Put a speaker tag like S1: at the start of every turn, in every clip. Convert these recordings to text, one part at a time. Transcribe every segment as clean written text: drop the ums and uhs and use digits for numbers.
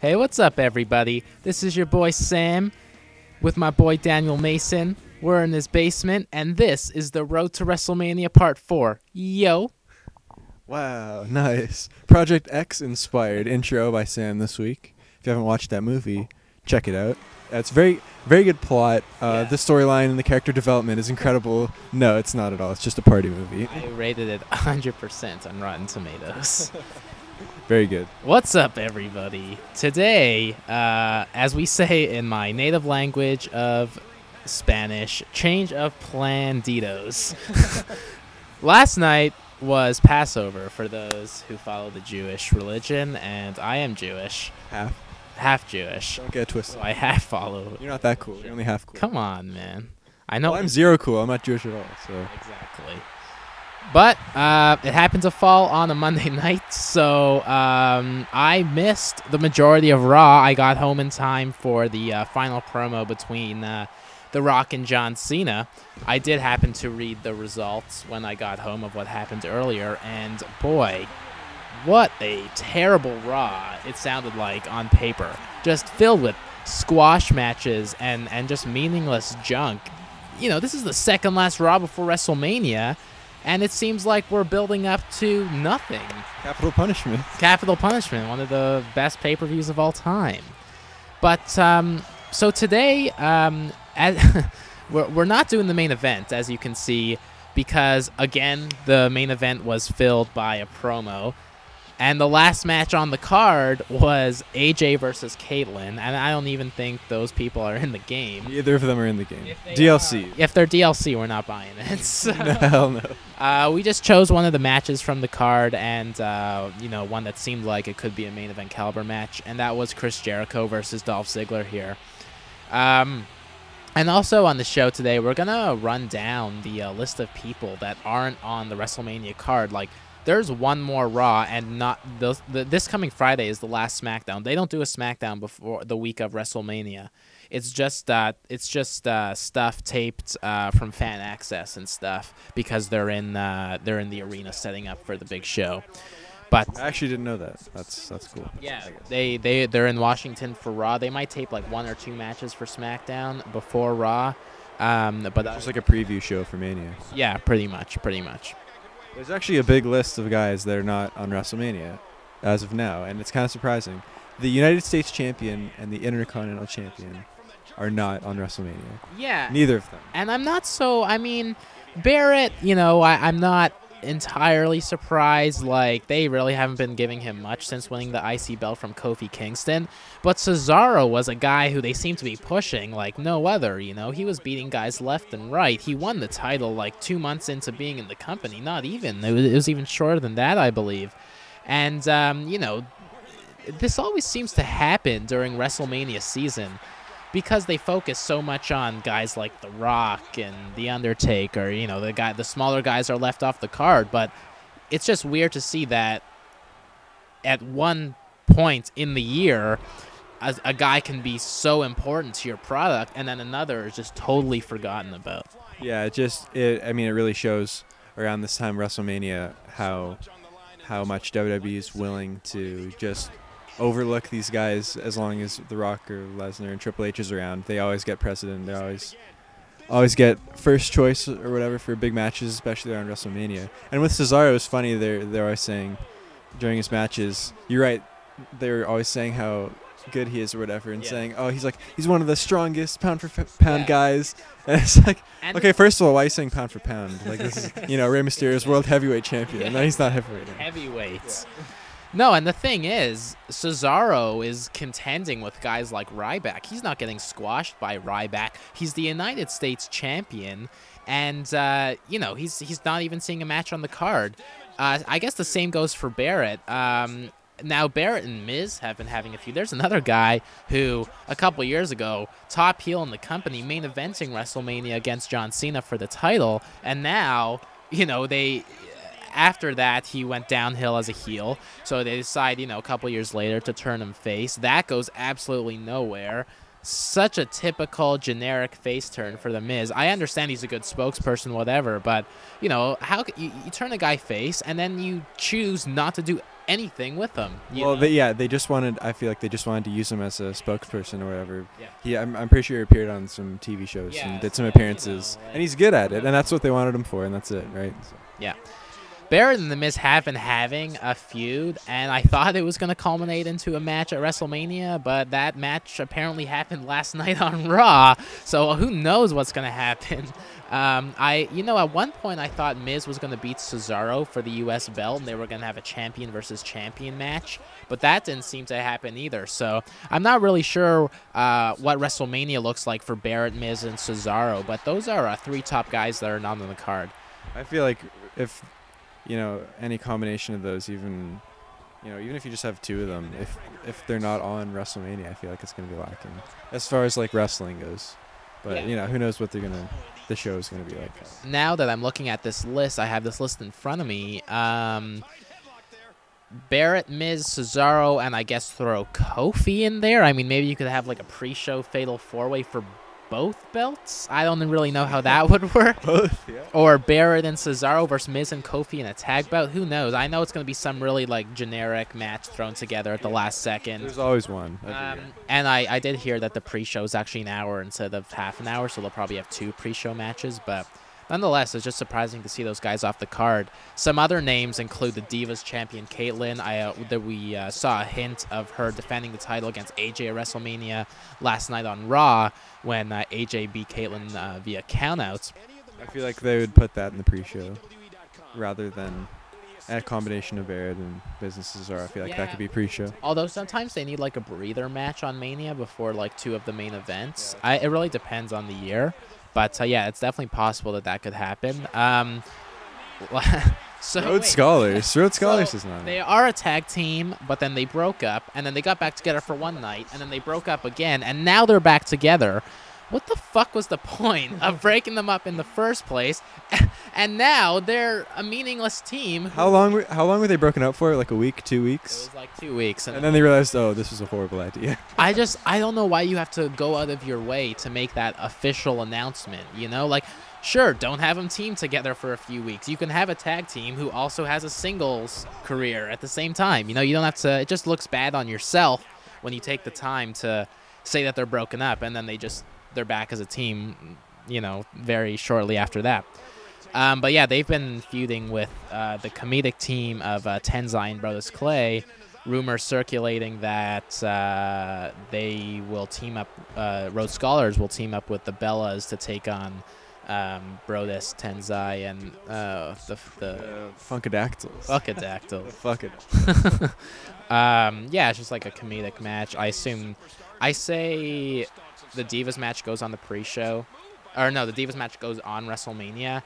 S1: Hey, what's up, everybody? This is your boy Sam with my boy Daniel Mason. We're in his basement, and this is the Road to WrestleMania Part 4. Yo!
S2: Wow, nice. Project X inspired intro by Sam this week. If you haven't watched that movie, check it out. It's very good plot. The storyline and the character development is incredible. No, it's not at all. It's just a party movie.
S1: I rated it 100% on Rotten Tomatoes.
S2: Very good.
S1: What's up, everybody? Today, as we say in my native language of Spanish, change of planditos. Last night was Passover for those who follow the Jewish religion, and I am Jewish. Half Jewish.
S2: Don't get twisted.
S1: So I half follow.
S2: You're not that cool. You're only half cool.
S1: Come on, man. I know.
S2: Well, I'm zero cool. I'm not Jewish at all. So
S1: Exactly. But it happened to fall on a Monday night, so I missed the majority of Raw. I got home in time for the final promo between The Rock and John Cena. I did happen to read the results when I got home of what happened earlier, and boy, what a terrible Raw it sounded like on paper. Just filled with squash matches and just meaningless junk. You know, this is the second last Raw before WrestleMania, and it seems like we're building up to nothing.
S2: Capital Punishment.
S1: Capital Punishment, one of the best pay-per-views of all time. But so today, we're not doing the main event, as you can see, because again, the main event was filled by a promo. And the last match on the card was AJ versus Caitlyn, and I don't even think those people are in the game.
S2: Neither of them are in the game. DLC.
S1: If they're DLC, we're not buying it. So,
S2: No, hell no.
S1: we just chose one of the matches from the card, and one that seemed like it could be a main event caliber match, and that was Chris Jericho versus Dolph Ziggler here. And also on the show today, we're gonna run down the list of people that aren't on the WrestleMania card. Like, there's one more Raw, and this coming Friday is the last Smackdown. They don't do a Smackdown before the week of WrestleMania. It's just stuff taped from Fan Access and stuff because they're in the arena setting up for the big show. But
S2: I actually didn't know that. That's cool.
S1: yeah, they're in Washington for Raw. They might tape like 1 or 2 matches for SmackDown before Raw. But
S2: Just like a preview show for Mania.
S1: Yeah, pretty much.
S2: There's actually a big list of guys that are not on WrestleMania as of now, and it's kind of surprising. The United States Champion and the Intercontinental Champion are not on WrestleMania.
S1: Yeah.
S2: Neither of them.
S1: And I'm not so, Barrett, I'm not entirely surprised. Like, they really haven't been giving him much since winning the IC belt from Kofi Kingston. But Cesaro was a guy who they seem to be pushing like no other, He was beating guys left and right. He won the title like 2 months into being in the company. Not even. It was even shorter than that, I believe. And, this always seems to happen during WrestleMania season, because they focus so much on guys like The Rock and The Undertaker, the smaller guys are left off the card. But it's just weird to see that at one point in the year, a guy can be so important to your product, and then another is just totally forgotten about.
S2: Yeah, it really shows around this time WrestleMania how much WWE is willing to just overlook these guys. As long as The Rock or Lesnar and Triple H is around, they always get precedent. They always get first choice or whatever for big matches, especially around WrestleMania. And with Cesaro, it's funny, they're always saying during his matches, you're right, they're always saying how good he is or whatever, and saying, oh, he's one of the strongest pound for pound guys. And it's like, okay, first of all, why are you saying pound for pound? Like, this is, Rey Mysterio's world heavyweight champion. No, he's not heavyweight.
S1: Heavyweights. Yeah. No, and the thing is, Cesaro is contending with guys like Ryback. He's not getting squashed by Ryback. He's the United States champion, and he's not even seeing a match on the card. I guess the same goes for Barrett. Now, Barrett and Miz have been having a feud. There's another guy who, a couple years ago, top heel in the company, main eventing WrestleMania against John Cena for the title, and now, after that, he went downhill as a heel, so they decide, a couple years later to turn him face. That goes absolutely nowhere. such a typical generic face turn for The Miz. I understand he's a good spokesperson, whatever, but, you know, how you turn a guy face and then you choose not to do anything with him.
S2: Well, they just wanted. I feel like they just wanted to use him as a spokesperson or whatever.
S1: Yeah.
S2: I'm pretty sure he appeared on some TV shows and did some appearances, and he's good at it, and that's what they wanted him for, and that's it, right? So.
S1: Yeah. Barrett and The Miz have been having a feud, and I thought it was going to culminate into a match at WrestleMania, but that match apparently happened last night on Raw, so who knows what's going to happen. At one point I thought Miz was going to beat Cesaro for the U.S. belt, and they were going to have a champion versus champion match, but that didn't seem to happen either, so I'm not really sure what WrestleMania looks like for Barrett, Miz, and Cesaro, but those are three top guys that are not on the card.
S2: I feel like if... any combination of those, even if you just have two of them, if they're not on WrestleMania, I feel like it's going to be lacking as far as like wrestling goes. But who knows what the show is going to be like.
S1: Now that I'm looking at this list, I have this list in front of me. Barrett, Miz, Cesaro, and I guess throw Kofi in there. I mean, maybe you could have like a pre-show fatal four-way for both belts. I don't really know how that would work.
S2: Both, yeah.
S1: Or Barrett and Cesaro versus Miz and Kofi in a tag bout. Who knows? I know it's going to be some really like generic match thrown together at the last second.
S2: There's always one.
S1: And I did hear that the pre-show is actually an hour instead of half an hour, so they'll probably have two pre-show matches. But nonetheless, it's just surprising to see those guys off the card. Some other names include the Divas champion Caitlyn. We saw a hint of her defending the title against AJ at WrestleMania last night on Raw when AJ beat Caitlyn via countouts.
S2: I feel like they would put that in the pre-show rather than a combination of Barrett and businesses. Or I feel like that could be pre-show.
S1: Although sometimes they need like a breather match on Mania before like two of the main events. It really depends on the year. But, it's definitely possible that could happen. Rhodes Scholars is not. They are a tag team, but then they broke up, and then they got back together for one night, and then they broke up again, and now they're back together. What the fuck was the point of breaking them up in the first place? And now they're a meaningless team.
S2: How long were they broken up for? Like a week, 2 weeks?
S1: It was like 2 weeks.
S2: And then they realized, oh, this was a horrible idea.
S1: I don't know why you have to go out of your way to make that official announcement, Like, sure, don't have them team together for a few weeks. You can have a tag team who also has a singles career at the same time. You don't have to. It just looks bad on yourself when you take the time to say that they're broken up and then they're back as a team, very shortly after that. But they've been feuding with the comedic team of Tenzai and Brodus Clay. Rumors circulating that they will team up, Rhodes Scholars will team up with the Bellas to take on Brodus, Tenzai, and the
S2: Funkadactyls.
S1: Fuck it. It's just like a comedic match. I say the Divas match goes on the pre-show. Or no, the Divas match goes on WrestleMania.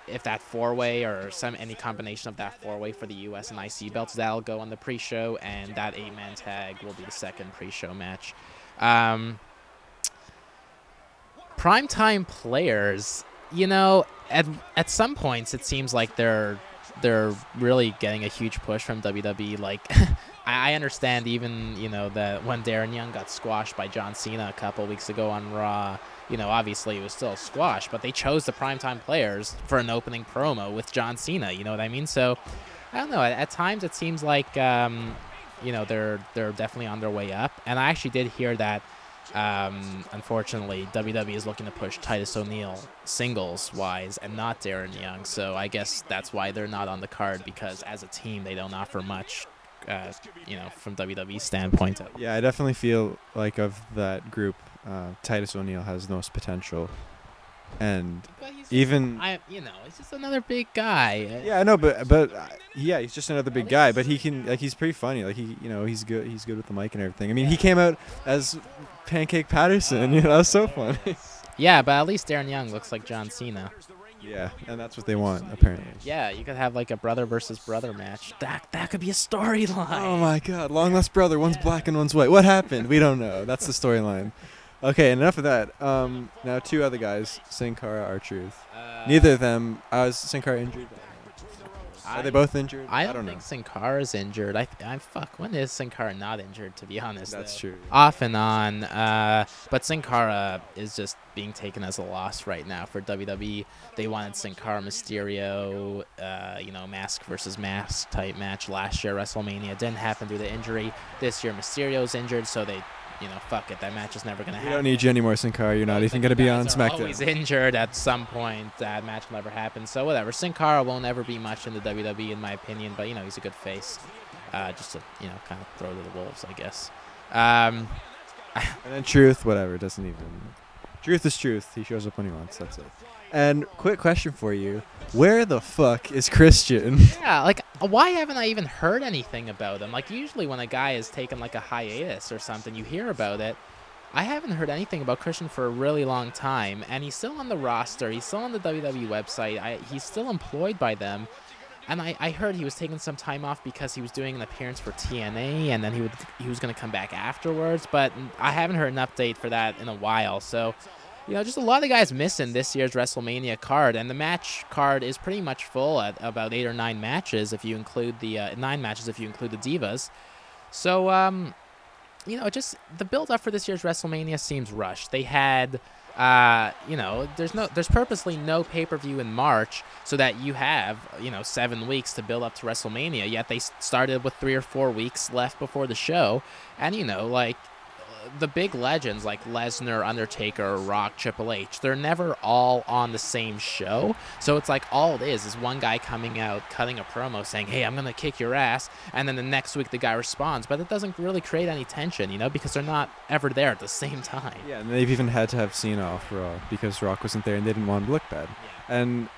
S1: If that four-way or any combination of that four-way for the U.S. and IC belts, that'll go on the pre-show, and that 8-man tag will be the second pre-show match. Primetime players, at some points it seems like they're really getting a huge push from WWE. Like, I understand even, that when Darren Young got squashed by John Cena a couple weeks ago on Raw, obviously it was still a squash, but they chose the primetime players for an opening promo with John Cena, you know what I mean? So, I don't know, at times it seems like, they're definitely on their way up, and I actually did hear that, unfortunately, WWE is looking to push Titus O'Neil singles-wise and not Darren Young, so I guess that's why they're not on the card, because as a team they don't offer much, from WWE's standpoint.
S2: Yeah, I definitely feel like of that group, Titus O'Neil has the most potential, and he's just another big guy. Yeah, I know, but he's just another big guy. But he can, he's pretty funny. Like he's good. He's good with the mic and everything. I mean, he came out as Pancake Patterson. That was so funny.
S1: Yeah, but at least Darren Young looks like John Cena.
S2: Yeah, and that's what they want, apparently.
S1: Yeah, you could have like a brother versus brother match. That could be a storyline.
S2: Oh my God, long lost brother. One's black and one's white. What happened? We don't know. That's the storyline. Okay, and enough of that. Now two other guys, Sin Cara, R-Truth. Neither of them. Was Sin Cara injured? Are they both injured?
S1: I
S2: don't
S1: think
S2: know.
S1: Sin Cara's injured. When is Sin Cara not injured, to be honest?
S2: That's true.
S1: Off and on. But Sin Cara is just being taken as a loss right now for WWE. They wanted Sin Cara Mysterio, mask versus mask type match last year at WrestleMania. Didn't happen due to injury. This year Mysterio's injured, so they, fuck it. That match is never going to happen.
S2: We don't need you anymore, Sin Cara. You're not even going to be on SmackDown.
S1: Always injured at some point. That match will never happen. So whatever. Sin Cara won't ever be much in the WWE, in my opinion. But he's a good face. Just to kind of throw to the wolves, I guess.
S2: And then Truth, whatever. Doesn't even. Truth is truth. He shows up when he wants. That's it. And quick question for you: where the fuck is Christian?
S1: Yeah, why haven't I even heard anything about him? Usually when a guy is taking a hiatus or something, you hear about it. I haven't heard anything about Christian for a really long time, and he's still on the roster. He's still on the WWE website. He's still employed by them. And I heard he was taking some time off because he was doing an appearance for TNA, and then he was going to come back afterwards. But I haven't heard an update for that in a while. So, just a lot of guys missing this year's WrestleMania card. And the match card is pretty much full at about 8 or 9 matches if you include the 9 matches if you include the Divas. So, just the build-up for this year's WrestleMania seems rushed. They had... there's purposely no pay-per-view in March so that you have, 7 weeks to build up to WrestleMania, yet they started with 3 or 4 weeks left before the show. And, the big legends like Lesnar, Undertaker, Rock, Triple H, they're never all on the same show. So it's all it is one guy coming out, cutting a promo saying, hey, I'm going to kick your ass. And then the next week the guy responds. But it doesn't really create any tension, because they're not ever there at the same time.
S2: Yeah, and they've even had to have Cena off Raw because Rock wasn't there and they didn't want him to look bad.
S1: Yeah.
S2: And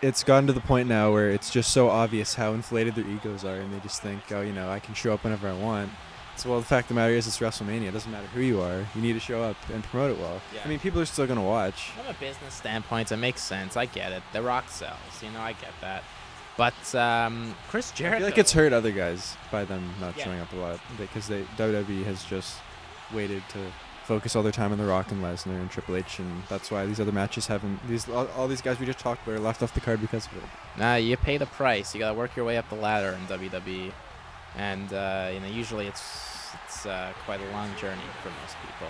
S2: it's gotten to the point now where it's just so obvious how inflated their egos are, and they just think, I can show up whenever I want. So, well, the fact of the matter is, it's WrestleMania. It doesn't matter who you are. You need to show up and promote it well.
S1: Yeah.
S2: I mean, people are still going to watch.
S1: From a business standpoint, it makes sense. I get it. The Rock sells. I get that. But Chris Jericho...
S2: I feel like it's hurt other guys by them not showing up a lot because WWE has just waited to focus all their time on The Rock and Lesnar and Triple H, and that's why these other matches haven't... all these guys we just talked about are left off the card because of it.
S1: Nah, you pay the price. You got to work your way up the ladder in WWE. And, usually it's quite a long journey for most people.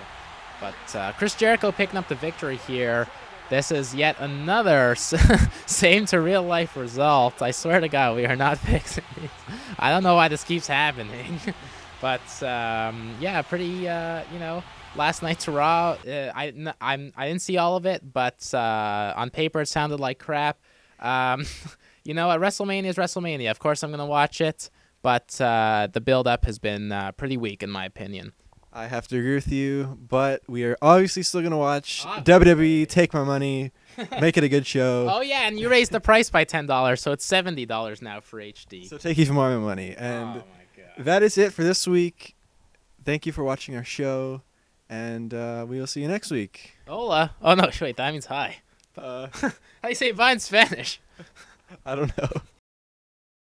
S1: But Chris Jericho picking up the victory here. This is yet another same to real life result. I swear to God, we are not fixing these. I don't know why this keeps happening. But, pretty, last night's Raw, I didn't see all of it, but on paper it sounded like crap. WrestleMania is WrestleMania. Of course I'm going to watch it. But the build-up has been pretty weak, in my opinion.
S2: I have to agree with you, but we are obviously still going to watch WWE, take my money, make it a good show.
S1: Oh, yeah, and you raised the price by $10, so it's $70 now for HD.
S2: So take even more of my money. And
S1: oh, my God.
S2: That is it for this week. Thank you for watching our show, and we will see you next week.
S1: Hola. Oh, no, wait, that means hi. How do you say bye in Spanish?
S2: I don't know.